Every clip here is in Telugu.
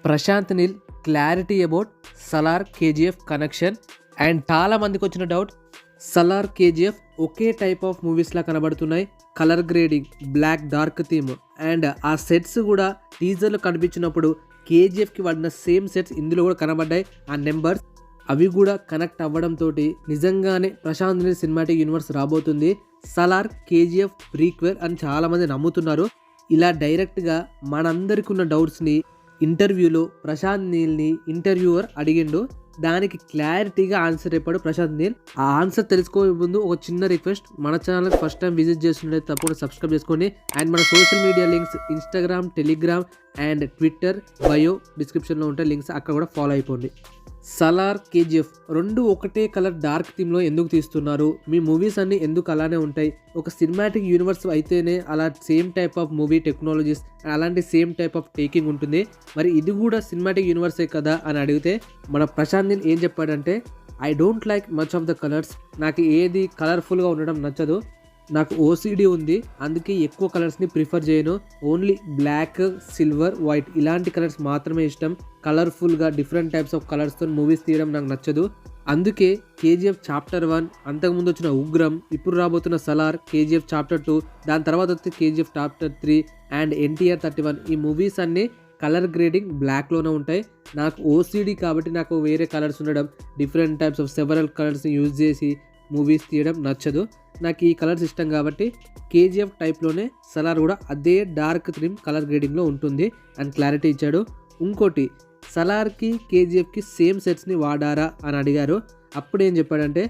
Prashanth Neel clarity about Salaar KGF connection. And చాలా మందికి వచ్చిన డౌట్, సలార్ కేజీఎఫ్ ఒకే టైప్ ఆఫ్ మూవీస్లా కనబడుతున్నాయి. Colour grading, black dark theme and ఆ సెట్స్ కూడా టీజర్లో కనిపించినప్పుడు కేజీఎఫ్కి వాడిన సేమ్ సెట్స్ ఇందులో కూడా కనబడ్డాయి. ఆ నెంబర్స్ అవి కూడా కనెక్ట్ అవ్వడంతో నిజంగానే ప్రశాంత్ నీల్ సినిమాటిక్ యూనివర్స్ రాబోతుంది. సలార్ కేజీఎఫ్ ప్రీక్వెల్ అని చాలామంది నమ్ముతున్నారు. ఇలా డైరెక్ట్గా మనందరికి ఉన్న డౌట్స్ని ఇంటర్వ్యూలో ప్రశాంత్ నీల్ని ఇంటర్వ్యూవర్ అడిగిండు. దానికి క్లారిటీగా ఆన్సర్ చెప్పాడు ప్రశాంత్ నీల్. ఆ ఆన్సర్ తెలుసుకోవే ముందు ఒక చిన్న రిక్వెస్ట్, మన ఛానల్కి ఫస్ట్ టైం విజిట్ చేస్తుంటే తప్పకుండా సబ్స్క్రైబ్ చేసుకోండి. అండ్ మన social media links Instagram, Telegram and Twitter bio డిస్క్రిప్షన్లో ఉంటే లింక్స్ అక్కడ కూడా ఫాలో అయిపోండి. సలార్ కేజీఎఫ్ రెండు ఒకటే కలర్ డార్క్ థీమ్లో ఎందుకు తీస్తున్నారు? మీ మూవీస్ అన్నీ ఎందుకు అలానే ఉంటాయి? ఒక సినిమాటిక్ యూనివర్స్ అయితేనే అలా same type of movie technologies అలాంటి సేమ్ టైప్ ఆఫ్ టేకింగ్ ఉంటుంది. మరి ఇది కూడా సినిమాటిక్ యూనివర్సే కదా అని అడిగితే మన ప్రశాంత్ నీల్ ఏం చెప్పాడంటే, I don't like much of the colours. నాకు ఏది కలర్ఫుల్గా ఉండడం నచ్చదు. నాకు ఓసిడి ఉంది, అందుకే ఎక్కువ కలర్స్ని ప్రిఫర్ చేయను. ఓన్లీ బ్లాక్, సిల్వర్, వైట్ ఇలాంటి కలర్స్ మాత్రమే ఇష్టం. కలర్ఫుల్గా డిఫరెంట్ టైప్స్ ఆఫ్ కలర్స్తో మూవీస్ తీయడం నాకు నచ్చదు. అందుకే కేజీఎఫ్ చాప్టర్ 1, అంతకుముందు వచ్చిన ఉగ్రం, ఇప్పుడు రాబోతున్న సలార్, కేజీఎఫ్ చాప్టర్ 2, దాని తర్వాత వచ్చి కేజీఎఫ్ చాప్టర్ 3 అండ్ ఎన్టీఆర్ 31 ఈ మూవీస్ అన్నీ కలర్ గ్రేడింగ్ బ్లాక్లోనే ఉంటాయి. నాకు ఓసిడి కాబట్టి నాకు వేరే కలర్స్ ఉండడం, డిఫరెంట్ టైప్స్ ఆఫ్ సెవరల్ కలర్స్ని యూజ్ చేసి మూవీస్ తీయడం నచ్చదు. నాకు ఈ కలర్స్ ఇష్టం కాబట్టి కేజీఎఫ్ టైప్లోనే సలార్ కూడా అదే డార్క్ థీమ్ కలర్ గ్రేడింగ్లో ఉంటుంది అని క్లారిటీ ఇచ్చాడు. ఇంకోటి, సలార్కి కేజీఎఫ్కి సేమ్ సెట్స్ని వాడారా అని అడిగారు. అప్పుడు ఏం చెప్పాడంటే,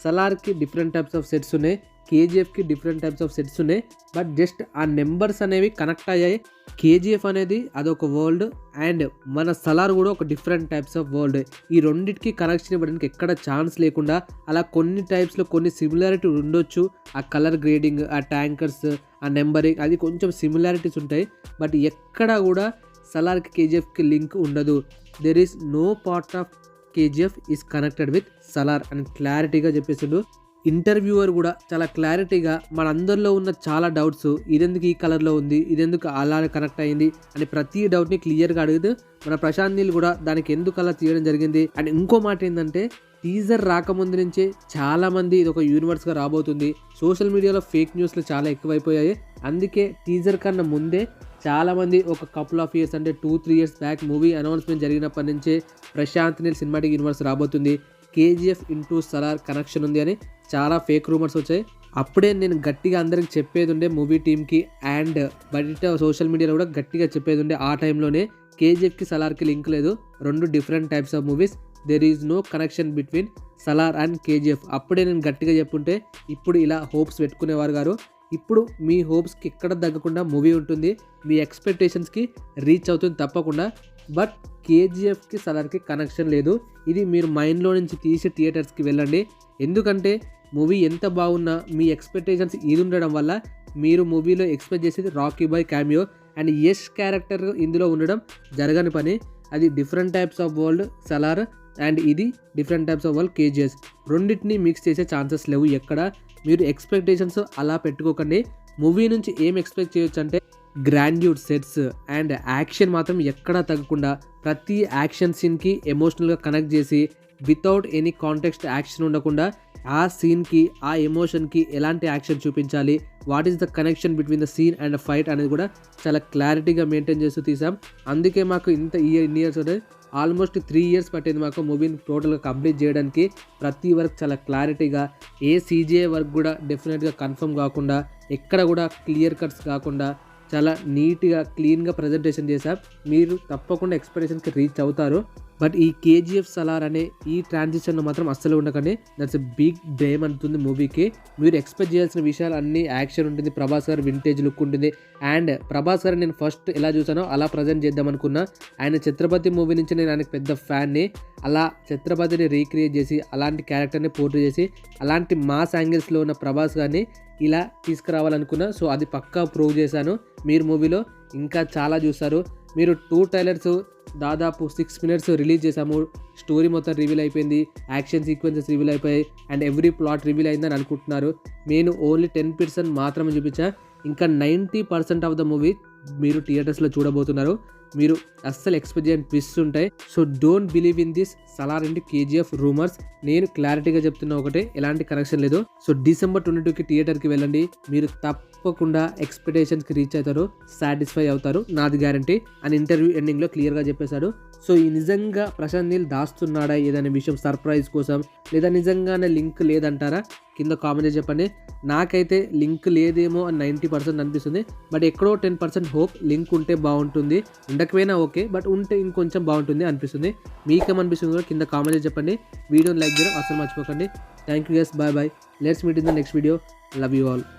సలార్కి డిఫరెంట్ టైప్స్ ఆఫ్ సెట్స్ ఉన్నాయి, కేజీఎఫ్కి డిఫరెంట్ టైప్స్ ఆఫ్ సెట్స్ ఉన్నాయి. బట్ జస్ట్ ఆ నెంబర్స్ అనేవి కనెక్ట్ అయ్యాయి. కేజీఎఫ్ అనేది అదొక వరల్డ్ అండ్ మన సలార్ కూడా ఒక డిఫరెంట్ టైప్స్ ఆఫ్ వరల్డ్. ఈ రెండింటికి కనెక్షన్ ఇవ్వడానికి ఎక్కడ ఛాన్స్ లేకుండా అలా కొన్ని టైప్స్లో కొన్ని సిమిలారిటీ ఉండొచ్చు. ఆ కలర్ గ్రేడింగ్, ఆ ట్యాంకర్స్, ఆ నెంబరింగ్ అది కొంచెం సిమిలారిటీస్ ఉంటాయి. బట్ ఎక్కడ కూడా సలార్కి కేజీఎఫ్కి లింక్ ఉండదు. There is no part of KGF is connected with Salaar అని క్లారిటీగా చెప్పేసిండు. ఇంటర్వ్యూవర్ కూడా చాలా క్లారిటీగా మనందరిలో ఉన్న చాలా డౌట్స్, ఇదెందుకు ఈ కలర్లో ఉంది, ఇదెందుకు అలా కనెక్ట్ అయ్యింది అని ప్రతి డౌట్ని క్లియర్గా అడుగుతూ మన ప్రశాంత్ నీల్ కూడా దానికి ఎందుకు అలా తీయడం జరిగింది. అండ్ ఇంకో మాట ఏంటంటే, టీజర్ రాకముందు నుంచే చాలామంది ఇది ఒక యూనివర్స్గా రాబోతుంది. సోషల్ మీడియాలో ఫేక్ న్యూస్లు చాలా ఎక్కువైపోయాయి. అందుకే టీజర్ కన్నా ముందే చాలామంది ఒక కపుల్ ఆఫ్ ఇయర్స్ అంటే 2-3 ఇయర్స్ బ్యాక్ మూవీ అనౌన్స్మెంట్ జరిగినప్పటి నుంచే ప్రశాంత్ నీల్ సినిమాటిక్ యూనివర్స్ రాబోతుంది, కేజీఎఫ్ ఇంటూ సలార్ కనెక్షన్ ఉంది అని చాలా ఫేక్ రూమర్స్ వచ్చాయి. అప్పుడే నేను గట్టిగా అందరికి చెప్పేది ఉండే మూవీ టీమ్కి అండ్ బయట సోషల్ మీడియాలో కూడా గట్టిగా చెప్పేది ఉండే. ఆ టైంలోనే కేజీఎఫ్కి సలార్కి లింక్ లేదు, రెండు different types of movies, there is no connection between Salaar and KGF. అప్పుడే నేను గట్టిగా చెప్పుంటే ఇప్పుడు ఇలా హోప్స్ పెట్టుకునేవారు గారు. ఇప్పుడు మీ హోప్స్కి ఎక్కడ తగ్గకుండా మూవీ ఉంటుంది, మీ ఎక్స్పెక్టేషన్స్కి రీచ్ అవుతుంది తప్పకుండా. బట్ కేజీఎఫ్కి సలార్కి కనెక్షన్ లేదు. ఇది మీరు మైండ్లో నుంచి తీసి థియేటర్స్కి వెళ్ళండి. ఎందుకంటే మూవీ ఎంత బాగున్నా మీ ఎక్స్పెక్టేషన్స్ ఇది ఉండడం వల్ల మీరు మూవీలో ఎక్స్పెక్ట్ చేసేది Rocky Bhai cameo and Yash character ఇందులో ఉండడం జరగని పని. అది different types of world Salaar and ఇది different types of world KGF. రెండింటిని మిక్స్ చేసే ఛాన్సెస్ లేవు ఎక్కడ. మీరు ఎక్స్పెక్టేషన్స్ అలా పెట్టుకోకండి. మూవీ నుంచి ఏం ఎక్స్పెక్ట్ చేయొచ్చు అంటే గ్రాండ్యూడ్ సెట్స్ అండ్ యాక్షన్ మాత్రం ఎక్కడా తగ్గకుండా ప్రతి యాక్షన్ సీన్కి ఎమోషనల్గా కనెక్ట్ చేసి వితౌట్ ఎనీ కాంటెక్స్ట్ యాక్షన్ ఉండకుండా ఆ సీన్కి ఆ ఎమోషన్కి ఎలాంటి యాక్షన్ చూపించాలి, what is the connection between the scene and fight అనేది కూడా చాలా క్లారిటీగా మెయింటైన్ చేస్తూ తీసాం. అందుకే మాకు ఇంత ఇయర్స్ అంటే ఆల్మోస్ట్ 3 ఇయర్స్ పట్టింది మాకు మూవీని టోటల్గా కంప్లీట్ చేయడానికి. ప్రతి వర్క్ చాలా క్లారిటీగా, ఏ సీజీఐ వర్క్ కూడా డెఫినెట్గా కన్ఫర్మ్ కాకుండా, ఎక్కడ కూడా క్లియర్ కట్స్ కాకుండా చాలా నీట్గా క్లీన్గా ప్రజెంటేషన్ చేశాం. మీరు తప్పకుండా ఎక్స్పెక్టేషన్కి రీచ్ అవుతారు. బట్ ఈ కేజీఎఫ్ సలార్ అనే ఈ ట్రాన్సిషన్లో మాత్రం అస్సలు ఉండకండి. దట్స్ ఎ బిగ్ డ్రీమ్ అంటుంది మూవీకి. మీరు ఎక్స్పెక్ట్ చేయాల్సిన విషయాలు అన్నీ యాక్షన్ ఉంటుంది, ప్రభాస్ గారు వింటేజ్ లుక్ ఉంటుంది. అండ్ ప్రభాస్ గారు నేను ఫస్ట్ ఎలా చూసానో అలా ప్రజెంట్ చేద్దాం అనుకున్నా. ఆయన ఛత్రపతి మూవీ నుంచి నేను ఆయనకు పెద్ద ఫ్యాన్ని. అలా ఛత్రపతిని రీక్రియేట్ చేసి అలాంటి క్యారెక్టర్ని పోర్ట్రే చేసి అలాంటి మాస్ యాంగిల్స్లో ఉన్న ప్రభాస్ గారిని ఇలా తీసుకురావాలనుకున్నా. సో అది పక్కా ప్రూవ్ చేశాను. మీరు మూవీలో ఇంకా చాలా చూస్తారు. మీరు 2 ట్రైలర్స్ దాదాపు 6 minutes రిలీజ్ చేసాము. స్టోరీ మొత్తం రివీల్ అయిపోయింది, యాక్షన్ సీక్వెన్సెస్ రివీల్ అయిపోయాయి అండ్ ఎవ్రీ ప్లాట్ రివీల్ అయిందని అనుకుంటున్నారు. నేను ఓన్లీ 10% మాత్రమే చూపించా. ఇంకా 90% ఆఫ్ ద మూవీ మీరు థియేటర్స్లో చూడబోతున్నారు. మీరు అస్సలు ఎక్స్పెక్ట్ చేయని ట్విస్ట్ ఉంటాయి. So don't believe in this Salaar and KGF rumours. నేను క్లారిటీగా చెప్తున్నా ఒకటే, ఎలాంటి కనెక్షన్ లేదు. సో December 22కి థియేటర్కి వెళ్ళండి, మీరు తప్పకుండా ఎక్స్పెక్టేషన్స్కి రీచ్ అవుతారు, సాటిస్ఫై అవుతారు, నాది గ్యారంటీ అని ఇంటర్వ్యూ ఎండింగ్లో క్లియర్గా చెప్పేశాడు. సో ఈ నిజంగా ప్రశాంత్ నీల్ దాస్తున్నాడా ఏదైనా విషయం సర్ప్రైజ్ కోసం, లేదా నిజంగానే లింక్ లేదంటారా? కింద కామెంట్ చెప్పండి. నాకైతే లింక్ లేదేమో అని 90% అనిపిస్తుంది. బట్ ఎక్కడో 10% హోప్ లింక్ ఉంటే బాగుంటుంది, ఉండకపోయినా ఓకే, బట్ ఉంటే ఇంకొంచెం బాగుంటుంది అనిపిస్తుంది. మీకేమనిపిస్తుంది కూడా కింద కామెంట్ చెప్పండి. వీడియోని లైక్ చేయడం అసలు మర్చిపోకండి. Thank you guys, bye bye. Let's meet in the next video. Love you all.